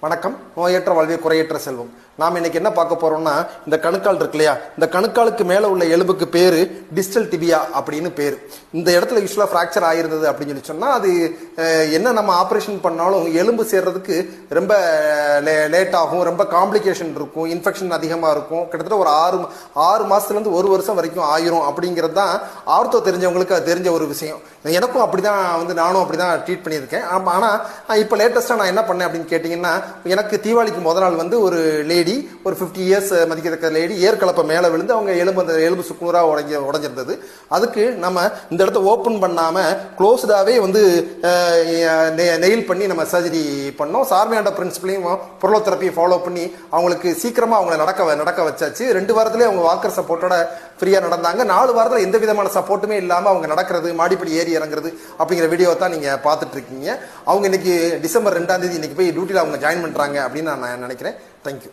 வணக்கம். நோயற்ற வாழ்வே குறையற்ற செல்வம். நாம் இன்னைக்கு என்ன பார்க்க போறோம்னா, இந்த கணுக்கால் இருக்கு இல்லையா, இந்த கணுக்காலுக்கு மேல உள்ள எலும்புக்கு பேரு டிஸ்டல் டிபியா அப்படின்னு பேரு. இந்த இடத்துல யூஸ்வலா ஃப்ராக்சர் ஆயிருந்தது அப்படின்னு சொல்லி சொன்னா, அது என்ன நம்ம ஆப்ரேஷன் பண்ணாலும் எலும்பு சேர்றதுக்கு ரொம்ப லேட் ஆகும், ரொம்ப காம்ப்ளிகேஷன் இருக்கும், இன்ஃபெக்ஷன் அதிகமா இருக்கும். கிட்டத்தட்ட ஒரு 6 மாசத்துல இருந்து 1 வருஷம் வரைக்கும் ஆயிரும். அப்படிங்கிறது தான் ஆர்த்தோ தெரிஞ்சவங்களுக்கு அது தெரிஞ்ச ஒரு விஷயம். எனக்கும் அப்படிதான் நானும் அப்படிதான் ட்ரீட் பண்ணியிருக்கேன். ஆனா இப்போ லேட்டஸ்டா நான் என்ன பண்ணேன் அப்படின்னு கேட்டீங்கன்னா, எனக்கு தீபாவளிக்கு முதல் நாள் ஒரு லேடி, ஒரு 50 இயர்ஸ் மதிக்கத்தக்க லேடி ஏற்கலப்பை மேலே விழுந்து அவங்க எலும்பு சுக்குநூறா உடைஞ்சிருந்தது. அதுக்கு நம்ம இந்த இடத்த ஓப்பன் பண்ணாம க்ளோஸ்டாவே நெயில் பண்ணி நம்ம சர்ஜரி பண்ணோம். சார்மையாண்ட பிரின்சிபலையும் பொருளோதெரப்பியை ஃபாலோ பண்ணி அவங்களுக்கு சீக்கிரமா அவங்களை நடக்க வச்சாச்சு. 2 வாரத்திலே அவங்க வாக்கர் சப்போர்ட்டோட ஃப்ரீயா நடந்தாங்க. 4 வாரத்தில் எந்த விதமான சப்போர்ட்டுமே இல்லாம அவங்க நடக்கிறது, மாடிப்படி ஏறி இறங்குறது அப்படிங்கிற வீடியோ தான் நீங்க பார்த்துட்டு இருக்கீங்க. அவங்க இன்னைக்கு டிசம்பர் 2ஆம் தேதி இன்னைக்கு போய் டியூட்டியில் அவங்க ஜாயின் பண்றாங்க அப்படின்னு நான் நினைக்கிறேன். தேங்க்யூ.